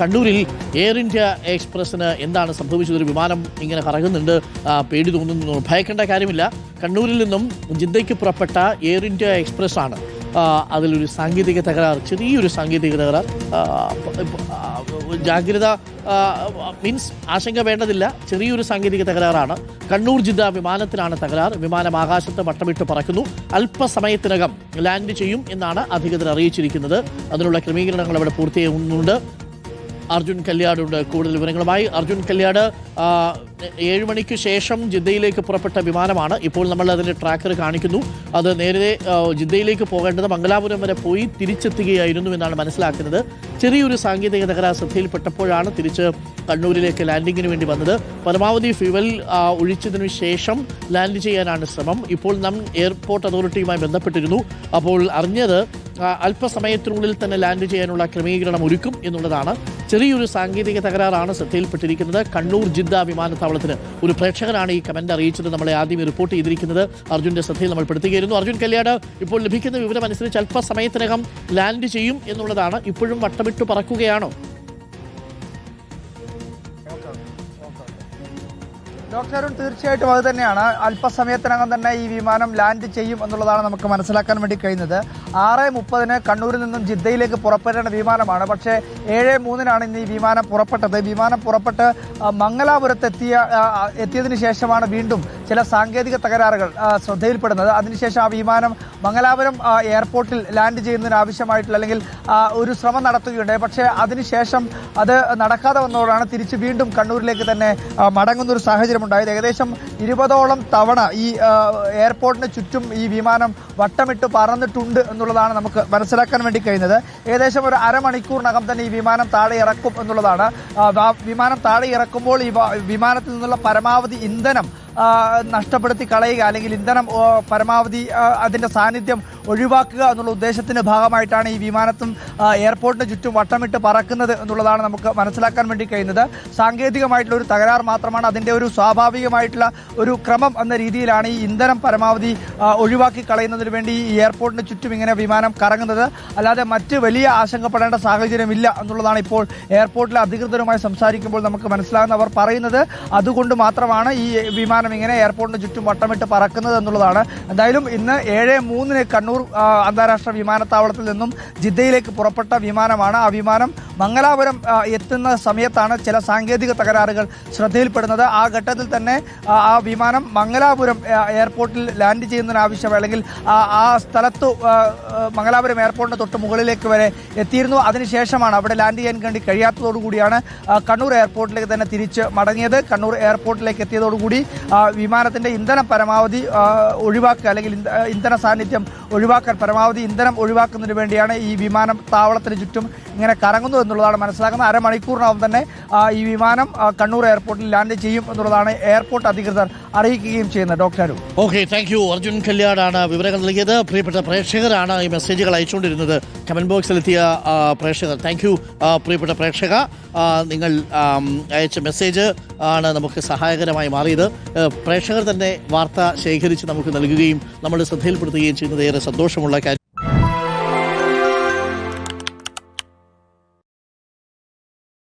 കണ്ണൂരിൽ air India എക്സ്പ്രസിന് എന്താണ് സംഭവിച്ചത്? ഒരു വിമാനം ഇങ്ങനെ കറങ്ങുന്നുണ്ട്, പേടി തോന്നുന്നു. ഭയക്കേണ്ട കാര്യമില്ല. കണ്ണൂരിൽ നിന്നും ജിദ്ദയ്ക്ക് പുറപ്പെട്ട എയർ ഇന്ത്യ എക്സ്പ്രസ് ആണ്. അതിലൊരു സാങ്കേതിക തകരാർ, ചെറിയൊരു സാങ്കേതിക തകരാർ. ജാഗ്രത മീൻസ് ആശങ്ക വേണ്ടതില്ല. ചെറിയൊരു സാങ്കേതിക തകരാറാണ്. കണ്ണൂർ ജിദ്ദ വിമാനത്തിനാണ് തകരാർ. വിമാനം ആകാശത്ത് വട്ടമിട്ട് പറക്കുന്നു. അല്പസമയത്തിനകം ലാൻഡ് ചെയ്യും എന്നാണ് അധികൃതർ അറിയിച്ചിരിക്കുന്നത്. അതിനുള്ള ക്രമീകരണങ്ങൾ അവിടെ പൂർത്തിയാകുന്നുണ്ട്. അർജുൻ കല്യാടുണ്ട് കൂടുതൽ വിവരങ്ങളുമായി. അർജുൻ കല്യാട്, 7 മണിക്ക് ശേഷം ജിദ്ദയിലേക്ക് പുറപ്പെട്ട വിമാനമാണ്. ഇപ്പോൾ നമ്മൾ അതിൻ്റെ ട്രാക്കർ കാണിക്കുന്നു. അത് നേരത്തെ ജിദ്ദയിലേക്ക് പോകേണ്ടത് മംഗലാപുരം വരെ പോയി തിരിച്ചെത്തുകയായിരുന്നു എന്നാണ് മനസ്സിലാക്കുന്നത്. ചെറിയൊരു സാങ്കേതിക തകരാർ ശ്രദ്ധയിൽപ്പെട്ടപ്പോഴാണ് തിരിച്ച് കണ്ണൂരിലേക്ക് ലാൻഡിങ്ങിന് വേണ്ടി വന്നത്. പരമാവധി ഫ്യൂവൽ ഒഴിച്ചതിനു ശേഷം ലാൻഡ് ചെയ്യാനാണ് ശ്രമം. ഇപ്പോൾ നാം എയർപോർട്ട് അതോറിറ്റിയുമായി ബന്ധപ്പെട്ടിരുന്നു. അപ്പോൾ അറിഞ്ഞത് അല്പസമയത്തിനുള്ളിൽ തന്നെ ലാൻഡ് ചെയ്യാനുള്ള ക്രമീകരണം ഒരുക്കും എന്നുള്ളതാണ്. ചെറിയൊരു സാങ്കേതിക തകരാറാണ് ശ്രദ്ധയിൽപ്പെട്ടിരിക്കുന്നത്. കണ്ണൂർ ജിദ്ദ വിമാനത്താവളത്തിന് ഒരു പ്രേക്ഷകനാണ് ഈ കമന്റ് അറിയിച്ചത്. നമ്മളെ ആദ്യം റിപ്പോർട്ട് ചെയ്തിരിക്കുന്നത് അർജുൻ്റെ ശ്രദ്ധയിൽ നമ്മൾ പെടുത്തുകയായിരുന്നു. അർജുൻ കല്യാട്, ഇപ്പോൾ ലഭിക്കുന്ന വിവരം അനുസരിച്ച് അല്പസമയത്തിനകം ലാൻഡ് ചെയ്യും എന്നുള്ളതാണ്. ഇപ്പോഴും വട്ടമിട്ട് പറക്കുകയാണോ? ഡോക്ടർ അരുൺ, തീർച്ചയായിട്ടും അത് തന്നെയാണ്. അല്പസമയത്തിനകം തന്നെ ഈ വിമാനം ലാൻഡ് ചെയ്യും എന്നുള്ളതാണ് നമുക്ക് മനസ്സിലാക്കാൻ വേണ്ടി കഴിയുന്നത്. 6:30 കണ്ണൂരിൽ നിന്നും ജിദ്ദയിലേക്ക് പുറപ്പെടേണ്ട വിമാനമാണ്. പക്ഷേ 7:03 ഇന്ന് ഈ വിമാനം പുറപ്പെട്ടത്. വിമാനം പുറപ്പെട്ട് മംഗലാപുരത്ത് എത്തിയതിനു ശേഷമാണ് വീണ്ടും ചില സാങ്കേതിക തകരാറുകൾ ശ്രദ്ധയിൽപ്പെടുന്നത്. അതിനുശേഷം ആ വിമാനം മംഗലാപുരം എയർപോർട്ടിൽ ലാൻഡ് ചെയ്യുന്നതിന് ആവശ്യമായിട്ടുള്ള അല്ലെങ്കിൽ ഒരു ശ്രമം നടത്തുകയുണ്ടായി. പക്ഷേ അതിനുശേഷം അത് നടക്കാതെ വന്നതോടാണ് തിരിച്ച് വീണ്ടും കണ്ണൂരിലേക്ക് തന്നെ മടങ്ങുന്നൊരു സാഹചര്യം ഉണ്ടായത്. ഏകദേശം 20ഓളം തവണ ഈ എയർപോർട്ടിന് ചുറ്റും ഈ വിമാനം വട്ടമിട്ട് പറന്നിട്ടുണ്ട് എന്നുള്ളതാണ് നമുക്ക് മനസ്സിലാക്കാൻ വേണ്ടി കഴിയുന്നത്. ഏകദേശം ഒരു അരമണിക്കൂറിനകം തന്നെ ഈ വിമാനം താഴെ ഇറക്കും എന്നുള്ളതാണ്. വിമാനം താഴെ ഇറക്കുമ്പോൾ ഈ വിമാനത്തിൽ നിന്നുള്ള പരമാവധി ഇന്ധനം നഷ്ടപ്പെടുത്തി കളയുക അല്ലെങ്കിൽ ഇന്ധനം പരമാവധി അതിൻ്റെ സാന്നിധ്യം ഒഴിവാക്കുക എന്നുള്ള ഉദ്ദേശത്തിൻ്റെ ഭാഗമായിട്ടാണ് ഈ വിമാനത്തും എയർപോർട്ടിന് ചുറ്റും വട്ടമിട്ട് പറക്കുന്നത് എന്നുള്ളതാണ് നമുക്ക് മനസ്സിലാക്കാൻ വേണ്ടി കഴിയുന്നത്. സാങ്കേതികമായിട്ടുള്ള ഒരു തകരാർ മാത്രമാണ്. അതിൻ്റെ ഒരു സ്വാഭാവികമായിട്ടുള്ള ഒരു ക്രമം എന്ന രീതിയിലാണ് ഈ ഇന്ധനം പരമാവധി ഒഴിവാക്കി കളയുന്നതിന് വേണ്ടി ഈ എയർപോർട്ടിന് ചുറ്റും ഇങ്ങനെ വിമാനം കറങ്ങുന്നത്. അല്ലാതെ മറ്റ് വലിയ ആശങ്കപ്പെടേണ്ട സാഹചര്യമില്ല എന്നുള്ളതാണ് ഇപ്പോൾ എയർപോർട്ടിലെ അധികൃതരുമായി സംസാരിക്കുമ്പോൾ നമുക്ക് മനസ്സിലാകുന്ന അവർ പറയുന്നത്. അതുകൊണ്ട് മാത്രമാണ് ഈ വിമാനം ഇങ്ങനെ എയർപോർട്ടിന് ചുറ്റും വട്ടമിട്ട് പറക്കുന്നത് എന്നുള്ളതാണ്. എന്തായാലും ഇന്ന് 7:03 കണ്ണൂർ അന്താരാഷ്ട്ര വിമാനത്താവളത്തിൽ നിന്നും ജിദ്ദയിലേക്ക് പുറപ്പെട്ട വിമാനമാണ്. ആ വിമാനം മംഗലാപുരം എത്തുന്ന സമയത്താണ് ചില സാങ്കേതിക തകരാറുകൾ ശ്രദ്ധയിൽപ്പെടുന്നത്. ആ ഘട്ടത്തിൽ തന്നെ ആ വിമാനം മംഗലാപുരം എയർപോർട്ടിൽ ലാൻഡ് ചെയ്യുന്നതിനാവശ്യം അല്ലെങ്കിൽ ആ സ്ഥലത്ത് മംഗലാപുരം എയർപോർട്ടിന് തൊട്ട് മുകളിലേക്ക് വരെ എത്തിയിരുന്നു. അതിനുശേഷമാണ് അവിടെ ലാൻഡ് ചെയ്യാൻ വേണ്ടി കഴിയാത്തതോടുകൂടിയാണ് കണ്ണൂർ എയർപോർട്ടിലേക്ക് തന്നെ തിരിച്ച് മടങ്ങിയത്. കണ്ണൂർ എയർപോർട്ടിലേക്ക് എത്തിയതോടുകൂടി വിമാനത്തിൻ്റെ ഇന്ധനം പരമാവധി ഒഴിവാക്കുക അല്ലെങ്കിൽ ഇന്ധന സാന്നിധ്യം ഒഴിവാക്കാൻ പരമാവധി ഇന്ധനം ഒഴിവാക്കുന്നതിന് വേണ്ടിയാണ് ഈ വിമാനത്താവളത്തിന് ചുറ്റും ഇങ്ങനെ കറങ്ങുന്നു എന്നുള്ളതാണ് മനസ്സിലാക്കുന്നത്. അരമണിക്കൂറിനകം തന്നെ ഈ വിമാനം കണ്ണൂർ എയർപോർട്ടിൽ ലാൻഡ് ചെയ്യും എന്നുള്ളതാണ് എയർപോർട്ട് അധികൃതർ അറിയിക്കുകയും ചെയ്യുന്നത്. Doctor okay, thank you. Arjun കല്യാടാണ് വിവരങ്ങൾ നൽകിയത്. പ്രിയപ്പെട്ട പ്രേക്ഷകരാണ് ഈ മെസ്സേജുകൾ അയച്ചുകൊണ്ടിരുന്നത്. കമന്റ് ബോക്സിലെത്തിയ പ്രേക്ഷകർ, താങ്ക് യു. പ്രിയപ്പെട്ട പ്രേക്ഷക, നിങ്ങൾ അയച്ച മെസ്സേജ് ആണ് നമുക്ക് സഹായകരമായി മാറിയത്. പ്രേക്ഷകർ തന്നെ വാർത്ത ശേഖരിച്ച് നമുക്ക് നൽകുകയും നമ്മൾ ശ്രദ്ധയിൽപ്പെടുത്തുകയും ചെയ്യുന്നത് ഏറെ സന്തോഷമുള്ള കാര്യം.